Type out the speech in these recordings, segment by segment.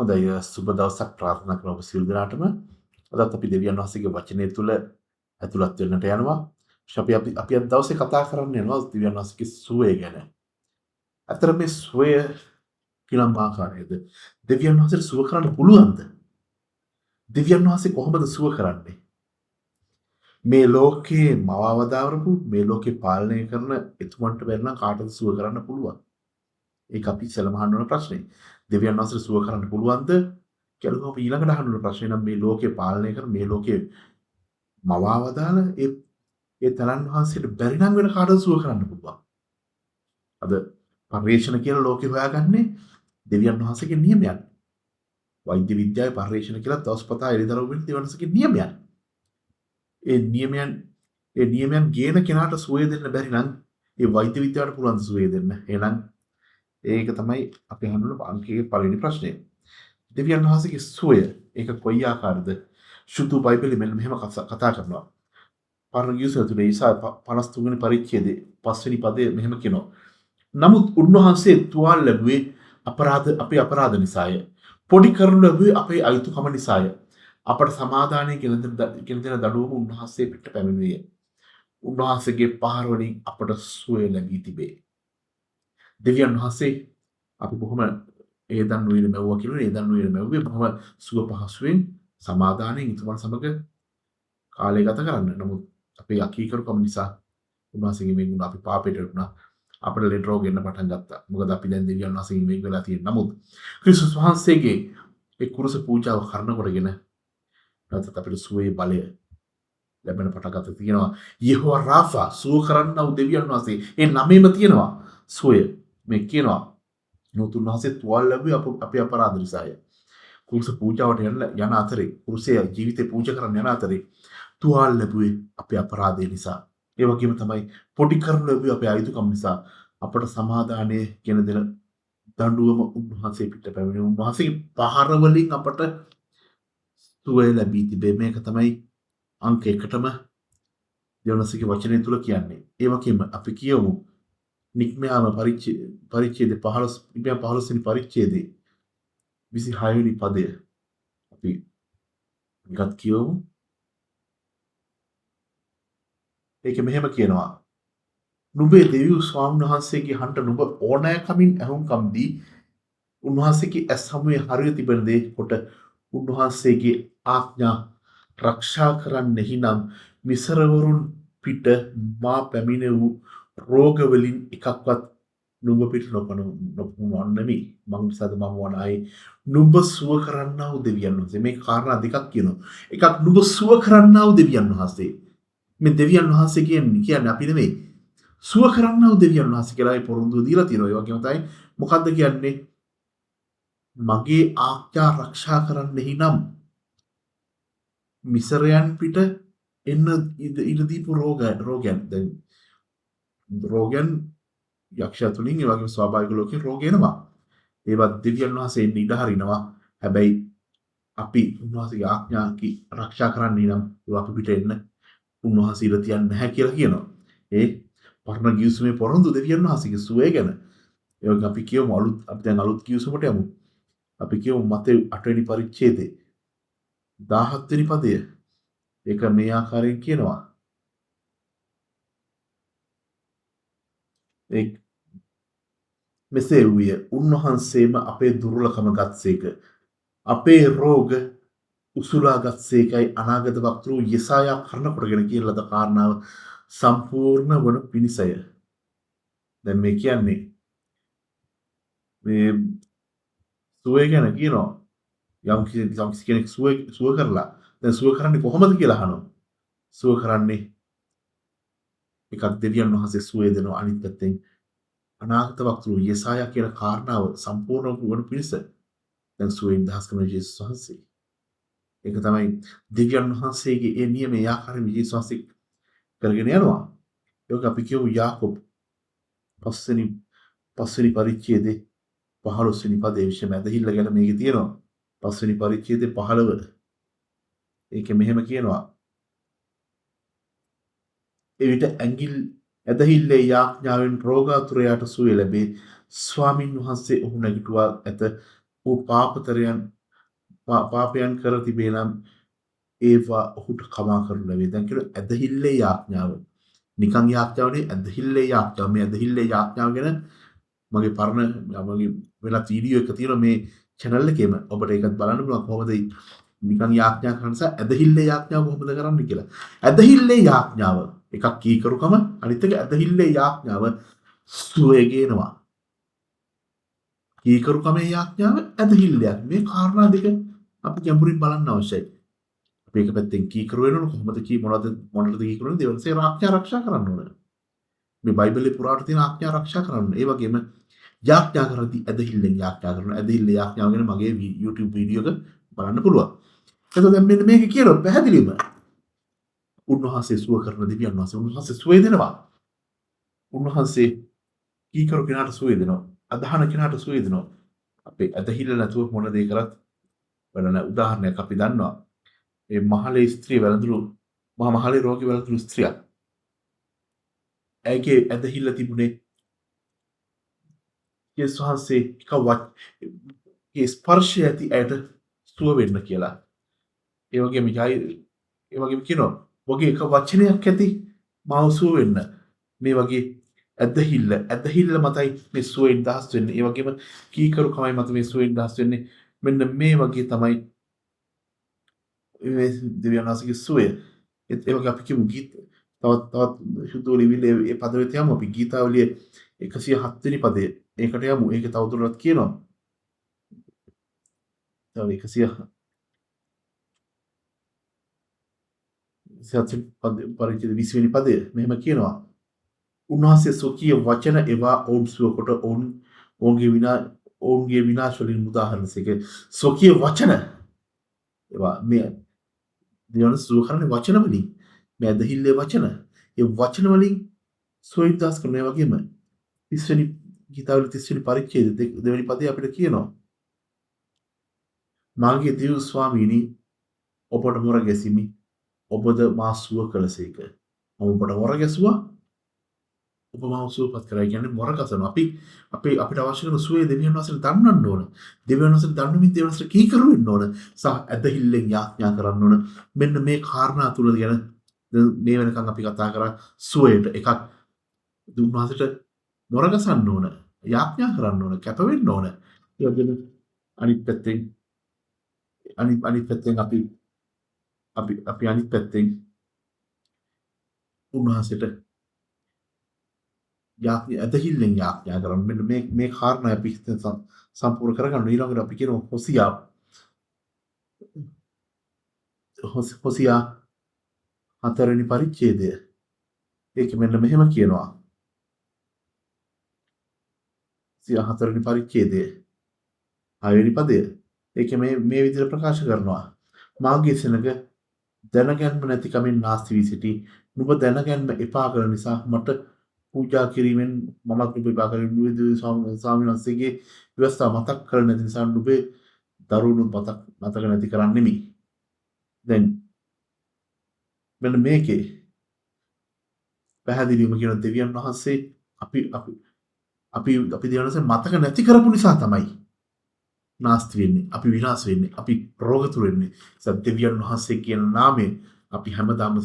හොඳයි සුබ දවසක් ප්‍රාර්ථනා කරන ඔබ සියලු දෙනාටම. අදත් අපි දෙවියන් වහන්සේගේ වචනය තුල ඇතුළත් වෙන්නට යනවා. අපි අද දවසේ කතා කරන්න යනවා දෙවියන් වහන්සේගේ සුවය ගැන. අතර මේ සුවය කිනම් ආකාරයේද? දෙවියන් වහන්සේට සුව කරන්න පුළුවන්ද? දෙවියන් වහන්සේ කොහොමද සුව කරන්නේ? මේ ලෝකේ මවවදාවරපු මේ ලෝකේ පාලනය කරන එතුමන්ට බැරි නම් කාටද සුව කරන්න පුළුවන්? ඒක අපි ඉස්සෙල්ලාම අහන්න ඕන ප්‍රශ්නේ. දෙවියන් වහන්සේට සුව කරන්න පුළුවන්ද? කියලා අපි ඊළඟට අහන්න ඕන ප්‍රශ්නේ නම් මේ ලෝකේ පාලනය කරන මේ ලෝකේ මවාවදාල ඒ තනන් වහන්සේට බැරි නම් වෙන කාටද සුව කරන්න පුළුවන්. අද පරිශ්‍රණ කියන ලෝකේ හොයාගන්නේ දෙවියන් වහන්සේගේ නියමයන්. වෛද්‍ය විද්‍යාවේ පරිශ්‍රණ කියලා දවස්පතා එළිදරව් වෙන දෙවියන් වහන්සේගේ නියමයන්. ඒ නියමයන් ගේන කෙනාට සුවය දෙන්න බැරි නම් ඒ වෛද්‍ය විද්‍යාවට පුළුවන් සුවය දෙන්න. එහෙනම් ඒක තමයි අපි අහන්න අංකයේ පළවෙනි ප්‍රශ්නය. දෙවියන් වහන්සේගේ සුවය ඒක කොයි ආකාරද? සුදු බයිබලෙ මෙහෙම කතා කරනවා. පරණ ගිවිසුම තුනේ ඊසාය 53 වෙනි පරිච්ඡේදයේ 5 වෙනි පදයේ මෙහෙම කියනවා. නමුත් උන්වහන්සේ තුවාල ලැබුවේ අපේ අපරාධ නිසාය. පොඩි කරනු ලැබුවේ අපේ අයුතුකම නිසාය. අපට සමාදානයේ ගෙන දෙන දඩුවම උන්වහන්සේ පිට පැමිණුවේ. උන්වහන්සේගේ පහර වලින් අපට සුවය ලැබී තිබේ. දෙවියන් වහන්සේ අපි බොහොම ඒදන් නුවර මැව්වා කියලා ඒදන් නුවර මැව්වේ බොහොම සුව පහසුවෙන් සමාදානයෙන් ඉතුමන් සමග කාලය ගත කරන්න. නමුත් අපේ අකීකරුකම නිසා උන්වහන්සේගෙන් වෙන් වුණා. අපි පාපයට වුණා. අපිට ලෙඩ රෝග එන්න පටන් ගත්තා. මොකද අපි දැන් දෙවියන් වහන්සේගෙන් වෙන් වෙලා තියෙනවා. නමුත් ක්‍රිස්තුස් වහන්සේගේ ඒ කුරුස පූජාව කරන කොටගෙන නැත්නම් අපිට සුවේ බලය ලැබෙන පටන් ගත්තා තියෙනවා. යෙහෝවා රාෆා සුව කරන්න වූ දෙවියන් වහන්සේ ඒ නමෙම තියෙනවා සුවය. මේ කියනවා නෝතුන් වහන්සේ තුවාල ලැබුවේ අපේ අපරාධ නිසාය. කුරුස පූජාවට යන අතරේ කුරුසයේ ජීවිතේ පූජා කරන්න යන අතරේ තුවාල ලැබුවේ අපේ අපරාධය නිසා. ඒ වගේම තමයි පොඩි කරනු ලැබුවේ අපේ අයුතුකම් නිසා. අපට සමාදානයේ කියන දෙන දඬුවම උන්වහන්සේ පිට පැමිණි. උන්වහන්සේගේ පහර වලින් අපට සුවය ලැබී තිබේ. මේක තමයි අංක 1ටම දෙවනසගේ වචනය තුල කියන්නේ. ඒ වගේම අපි කියමු නික්මයාම පරිච්ඡේද 15 වෙනි පරිච්ඡේදයේ 26 වෙනි පදය අපි ගත් කියවමු. ඒක මෙහෙම කියනවා. නුඹේ දෙවියන් ස්වාමීන් වහන්සේගේ හන්ට නුඹ ඕනෑකමින් ඇහුම්කම් දී උන්වහන්සේගේ ඇස් හමුවේ හරිය තිබෙන දේ කොට උන්වහන්සේගේ ආඥා රක්ෂා කරන්නෙහි නම් මිසරවරුන් පිට මා පැමිණ වූ රෝග වලින් එකක්වත් නුඹ පිට නොපනොන්නේ මම සද මම වනායි නුඹ සුව කරන්නා වූ දෙවියන් වහන්සේ. මේ කාරණා දෙකක් කියනවා. එකක් නුඹ සුව කරන්නා වූ දෙවියන් වහන්සේ. මේ දෙවියන් වහන්සේ කියන්නේ අපි නෙමෙයි. සුව කරන්නා වූ දෙවියන් වහන්සේ කියලා ඒ පොරොන්දු දීලා තියෙනවා. ඒ වගේම තමයි මොකද්ද කියන්නේ? මගේ ආඥා ආරක්ෂා කරන්නෙහි නම් මිසරයන් පිට එන්න ඉඩ දීපු රෝගයන් දැන් රෝගයන් යක්ෂයා තුලින් ඒ වගේම ස්වාභාවික ලෝකේ රෝග එනවා. ඒවත් දෙවියන් වහන්සේ ඉන්න ඉඩ හරිනවා. හැබැයි අපි උන්වහන්සේගේ ආඥා ආරක්ෂා කරන්නේ නම් ඒවා අපි පිට එන්න උන්වහන්සේ ඉර තියන්නේ නැහැ කියලා කියනවා. ඒ පරණ ගිවිසුමේ පොරොන්දු දෙවියන් වහන්සේගේ සුවය ගැන. ඒ වගේ අපි කියමු අපි දැන් අලුත් ගිවිසුමට යමු. අපි කියමු මතේ 8 වෙනි පරිච්ඡේදයේ 17 වෙනි පදය. ඒක මේ ආකාරයෙන් කියනවා. මෙසේ වූයේ උන්වහන්සේම අපේ දුර්වලකම ගත්සේක. අපේ රෝග උසුලා ගත්සේකයි අනාගත වක්තෘ යෙසායා කරන කොටගෙන කියන ලද කාරණාව සම්පූර්ණ වන පිණිසය. දැන් මේ කියන්නේ මේ සුවය ගැන කියනවා. යම් කෙනෙක් සුව කරලා දැන් සුව කරන්නේ කොහොමද කියලා අහනවා. සුව කරන්නේ එකක් දෙවියන් වහන්සේ සුවය දෙනවා. අනිත් පැත්තෙන් අනාගත වක්තෘ යෙසායා කියන කාරණාව සම්පූර්ණ වන පිණිස දැන් සුවයෙන් දහස් කරන ජේසුස් වහන්සේ. ඒක තමයි දෙවියන් වහන්සේගේ ඒ නියමයේ ආකාරයෙන් ජේසුස් වහන්සේ කරගෙන යනවා. ඒක අපි කියමු යාකොබ් 5 වෙනි පරිච්ඡේදයේ 15 වෙනි පදයේ විශේෂ ඇදහිල්ල ගැන මේකේ තියෙනවා. 5 වෙනි පරිච්ඡේදයේ 15. ඒකේ මෙහෙම කියනවා. එවිට ඇදහිල්ලේ යාඥාවෙන් රෝගාතුරයාට සුවය ලැබේ. ස්වාමින් වහන්සේ ඔහු නැගිටුවා ඇත. ඌ පාපයන් කර තිබේ නම් ඒවා ඔහුට කමා කරනු ලැබේ. දැන් කියන ඇදහිල්ලේ යාඥාව. නිකන් යාඥාවනේ ඇදහිල්ලේ යාඥාව. මේ ඇදහිල්ලේ යාඥාව ගැන මගේ පරණ මගේ වෙනත් වීඩියෝ එක තියෙනවා මේ channel එකේම. ඔබට ඒකත් බලන්න පුළුවන් කොහොමද නිකන් යාඥා කරන නිසා ඇදහිල්ලේ යාඥාව කොහොමද කරන්නේ කියලා. ඇදහිල්ලේ යාඥාව එකක් කීකරුකම අනිත් එක ඇදහිල්ලේ යාඥාව සුවේ ගේනවා. කීකරුකමේ යාඥාව ඇදහිල්ලයක්. මේ කාරණා දෙක අපි ගැඹුරින් බලන්න අවශ්‍යයි. අපි එක පැත්තෙන් කීකරු වෙනවනේ කොහොමද මොනවද කීකරු වෙන්නේ දෙවනසේ ආඥා ආරක්ෂා කරන්න ඕන. මේ බයිබලේ පුරාට තියෙන ආඥා ආරක්ෂා කරන්න. ඒ වගේම යාඥා කරද්දී ඇදහිල්ලෙන් යාඥා කරනවා. ඇදහිල්ලේ යාඥාව ගැන මගේ YouTube වීඩියෝ එක බලන්න පුළුවන්. එතකොට දැන් මෙන්න මේක කියනවා පැහැදිලිවම. උන්වහන්සේ සුව කරන දෙවියන් වහන්සේ උන්වහන්සේ සුවේ දෙනවා. උන්වහන්සේ කීකරු කෙනාට සුවේ දෙනවා. අදහන කෙනාට සුවේ දෙනවා. අපේ ඇදහිල්ල නැතුව මොන දේ කරත් වෙන උදාහරණයක් අපි දන්නවා. ඒ මහලේ ස්ත්‍රිය වැළඳුණු මහලේ රෝගී වැළඳුණු ස්ත්‍රියක්. ඇගේ ඇදහිල්ල තිබුණේ යේසුස් වහන්සේ ඒ ස්පර්ශය ඇති ඇයට සුව වෙන්න කියලා. ඒ වගේම කියනවා වගේ එක වචනයක් ඇති මාව සුව වෙන්න. මේ වගේ ඇදහිල්ල මතයි මේ සුවෙන් දහස් වෙන්නේ. ඒ වගේම කීකරුකමයි මත මේ සුවෙන් දහස් වෙන්නේ. මෙන්න මේ වගේ තමයි දෙවියන් වහන්සේගේ සුවය. ඒ වගේ අපි කියමු තවත් සුදු ලිවිලේ ඒ පදයට යමු අපි ගීතාවලිය 107 වෙනි පදය. ඒකට යමු. ඒක තවදුරටත් කියනවා. තව 107 පරිච්ඡේද 20 වෙනි පදය මෙහෙම කියනවා. උන්වහන්සේ සොකීය වචන ඒවා ඔවුන් සුව කොට ඔවුන්ගේ විනාශ වලින් මුදාහරිනසේක. සොකීය වචන ඒවා මේ දෙවන සුව කරන්නේ වචන වලින්. මේ ඇදහිල්ලේ වචන. ඒ වචන වලින් සොයිදාස් කරන ඒ වගේම 30 වෙනි ගීතාවල 30 වෙනි පරිච්ඡේද දෙවෙනි පදේ අපිට කියනවා. මාගේ දේව ස්වාමීනි ඔබට මොර ගැසිමි. ඔබද මා සුව කළසේක. මම ඔබට මොර ගැසුවා. ඔබ මාව සුවපත් කරයි කියන්නේ මොර කසන. අපිට අවශ්‍ය කරන සුවේ දෙවියන් වහන්සේට දන්නන්න ඕන. දෙවියන් වහන්සේට දන්නුමින් දෙවියන් වහන්සේට කීකරු වෙන්න ඕන. සහ ඇදහිල්ලෙන් යාඥා කරන්න ඕන. මෙන්න මේ කාරණා තුන ගැන මේ වෙනකන් අපි කතා කරා සුවයට එකක් දුන්වහන්සේට මොර ගසන්න ඕන. යාඥා කරන්න ඕන. කැප වෙන්න ඕන. ඒ වගේම අනිත් පැත්තෙන් අපි අනිත් පැත්තෙන් උන්වහන්සේට ඇදහිල්ලෙන් යාඥා කරන්න. මෙන්න මේ කාරණා අපි සම්පූර්ණ කරගන්න. ඊළඟට අපි කියනවා හොසියා 4 වෙනි පරිච්ඡේදය. ඒක මෙන්න මෙහෙම කියනවා. 4 වෙනි පරිච්ඡේදය 6 වෙනි පදය. ඒක මේ විදිහට ප්‍රකාශ කරනවා. මාගේ සෙනඟ දැනගැන්ම නැති කමින් නාස්ති වී සිටි. නුඹ දැනගැන්ම එපා කරන නිසා මට පූජා කිරීමෙන් මමත් නුඹ එපා කරමින් නුඹේ ස්වාමීන් වහන්සේගේ ව්‍යවස්ථාව මතක් කර නැති නිසා නුඹේ දරුණුත් මතක නැති කරන්නෙමි. දැන් මෙන්න මේකේ පැහැදිලිවම කියන දෙවියන් වහන්සේ අපි දෙවියන් වහන්සේ මතක නැති කරපු නිසා තමයි නාස්ති වෙන්නේ. අපි විනාශ වෙන්නේ. අපි රෝගතුරු වෙන්නේ. දෙවියන් වහන්සේ කියන නාමයෙන් අපි හැමදාම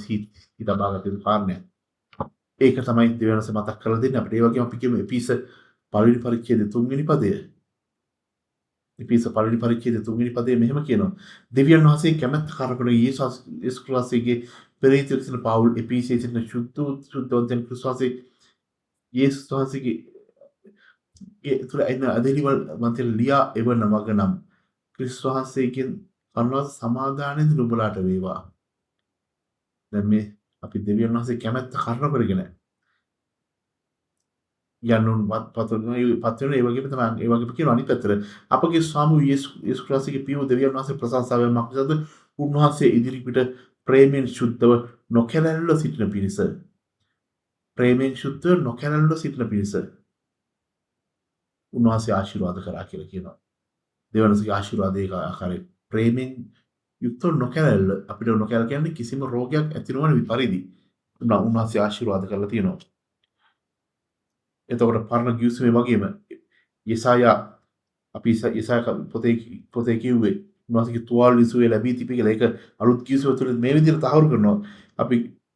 හිතබාගත යුතු කාරණයක්. ඒක තමයි දෙවියන් වහන්සේ මතක් කරලා දෙන්නේ අපිට. ඒ වගේම අපි කියමු එපිස පළවෙනි පරිච්ඡේදයේ 3 වෙනි පදය. එපිස පළවෙනි පරිච්ඡේදයේ 3 වෙනි පදයේ මෙහෙම කියනවා. දෙවියන් වහන්සේ කැමැත්ත කරගෙන යේසුස් ක්‍රිස්තුස්ගේ පෙරේතෙක් සිටින පවුල් එපිසයේ සිටින සුද්ධවන්තයන් ක්‍රිස්තුස්ගේ යේසුස් වහන්සේගේ තුළ එන අදහිවල් මන්තිර ලියා එවන වග නම් ක්‍රිස්තුස් වහන්සේගෙන් කන්වත් සමාදානයද නුඹලාට වේවා. දැන් මේ අපි දෙවියන් වහන්සේ කැමැත්ත කරන කරගෙන යන්නුන් පත්වෙන ඒ වගේම තමයි ඒ වගේම කියන අනිත් පැත්තට අපගේ ස්වාමී යේසුස් ක්‍රිස්තුස්ගේ පියව දෙවියන් වහන්සේ ප්‍රශංසාවෙන් මක්සද උන්වහන්සේ ඉදිරිපිට ප්‍රේමයෙන් ශුද්ධව නොකැලැල්ල සිටින පිණිස ප්‍රේමයෙන් ශුද්ධව නොකැලැල්ල සිටින පිණිස උන්වහන්සේ ආශිර්වාද කරා කියලා කියනවා. දෙවියන් වහන්සේගේ ආශිර්වාදයේ ආකාරයෙන් ප්‍රේමයෙන් යුක්තව නොකැලැල්ල අපිට නොකැලැල්ල කියන්නේ කිසිම රෝගයක් ඇති නොවන විපරිදි උන්වහන්සේ ආශිර්වාද කරලා තියෙනවා. එතකොට පරණ ගිවිසුමේ වගේම යෙසායා අපි ඉසාක පොතේ කිව්වේ උන්වහන්සේගේ තුවාල විසුවේ ලැබී තිබේ කියලා. ඒක අලුත් කිවිසුව තුළ මේ විදිහට තහවුරු කරනවා. අපි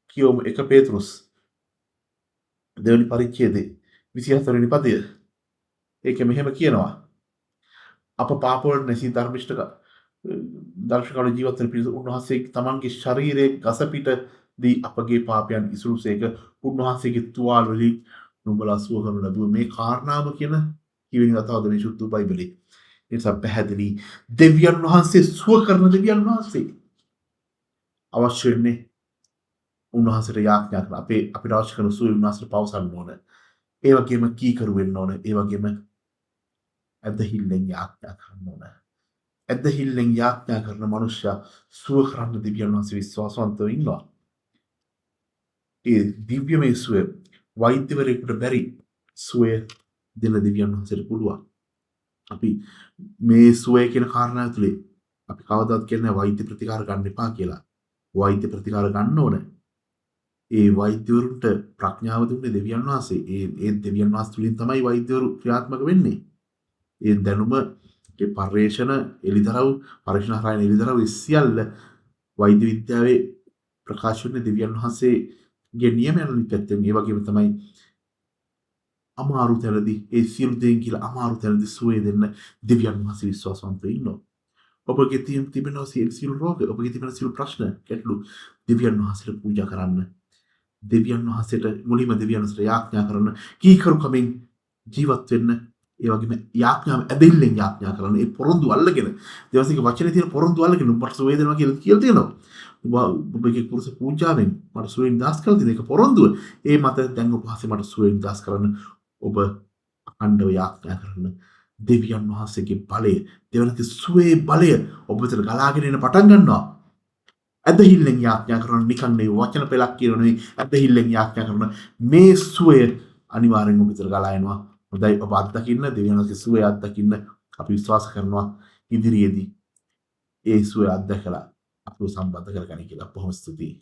කියවමු 1 පේතෘස් දෙවනි පරිච්ඡේදයේ 24 වෙනි පදය. ඒක මෙහෙම කියනවා. අප පාප වලට නැසී දර්ශකවල ජීවත් වෙන පිණිස උන්වහන්සේ තමන්ගේ ශරීරයේ ගස පිට දී අපගේ පාපයන් ඉසුරුසේක උන්වහන්සේගේ තුවාල වලින් නුඹලා සුව කරනු ලැබුව මේ කාරණාව කියන කිවින කතාවද මේ සුද්ධ බයිබලයේ. ඒ නිසා පැහැදිලි දෙවියන් වහන්සේ සුව කරන දෙවියන් වහන්සේ අවශ්‍ය වෙන්නේ උන්වහන්සේට යාඥා කරන අපිට අවශ්‍ය කරන සුව උන්වහන්සේට පවසන්න ඕන. ඒ වගේම කීකරු වෙන්න ඕන. ඒ වගේම ඇදහිල්ලෙන් යාඥා කරන්න ඕන. ඇදහිල්ලෙන් යාඥා කරන මනුෂ්‍යයා සුව කරන්න දෙවියන් වහන්සේ විශ්වාසවන්තව ඉන්නවා. ඒ දිව්‍යමය සුවය වෛද්‍යවරයෙකුට බැරි සුවය දෙන දෙවියන් වහන්සේට පුළුවන්. අපි මේ සුවය කියන කාරණාව තුළේ අපි කවදාවත් කියන්නේ වෛද්‍ය ප්‍රතිකාර ගන්න එපා කියලා. වෛද්‍ය ප්‍රතිකාර ගන්න ඕන. ඒ වෛද්‍යවරුන්ට ප්‍රඥාව දුන්නේ දෙවියන් වහන්සේ. ඒ දෙවියන් වහන්සේ තුලින් තමයි වෛද්‍යවරු ක්‍රියාත්මක වෙන්නේ. ඒ දැනුම ඒ පර්යේෂණ පරීක්ෂණ හරහා එළිදරව් සියල්ල වෛද්‍ය විද්‍යාවේ ප්‍රකාශ වෙන දෙවියන් වහන්සේගේ නියමයන් අනිත් පැත්තෙන් ඒ වගේම තමයි අමාරු තැනදී ඒ සියලු දෙයින් කියලා අමාරු තැනදී සුවය දෙන්න දෙවියන් වහන්සේ විශ්වාසවන්තව ඉන්නවා. ඔබගේ තිබෙන සියලු රෝග, ඔබගේ තිබෙන සියලු ප්‍රශ්න, ගැටලු දෙවියන් වහන්සේට පූජා කරන්න. දෙවියන් වහන්සේට මුලින්ම දෙවියන් වහන්සේට යාඥා කරන කීකරුකමින් ජීවත් වෙන්න. ඒ වගේම යාඥාව ඇදෙල්ලෙන් යාඥා කරන ඒ පොරොන්දු අල්ලගෙන දෙවසික වචනේ තියෙන පොරොන්දු අල්ලගෙන උඹට සුවය දෙනවා කියලා තියෙනවා. ඔබගේ කුරුස පූජාවෙන් මට සුවයෙන් දාස් කරලා දෙන එක පොරොන්දුව. ඒ මත දැන් ඔබ පස්සේ මට සුවයෙන් දාස් කරන්න ඔබ අඛණ්ඩව යාඥා කරන දෙවියන් වහන්සේගේ බලය, දෙවනක සුවේ බලය ඔබ වෙතට ගලාගෙන එන පටන් ගන්නවා. ඇදහිල්ලෙන් යාඥා කරන නිකන් මේ වචන පෙළක් කියන නෙවෙයි, ඇදහිල්ලෙන් යාඥා කරන මේ සුවය අනිවාර්යෙන් ඔබ වෙතට ගලා එනවා. හොඳයි ඔබ අත්දකින්න දෙවියන් වහන්සේගේ සුවය අත්දකින්න අපි විශ්වාස කරනවා ඉදිරියේදී ඒ සුවය අත්දකලා අපිව සම්බන්ධ කරගන්න කියලා. බොහොම ස්තුතියි.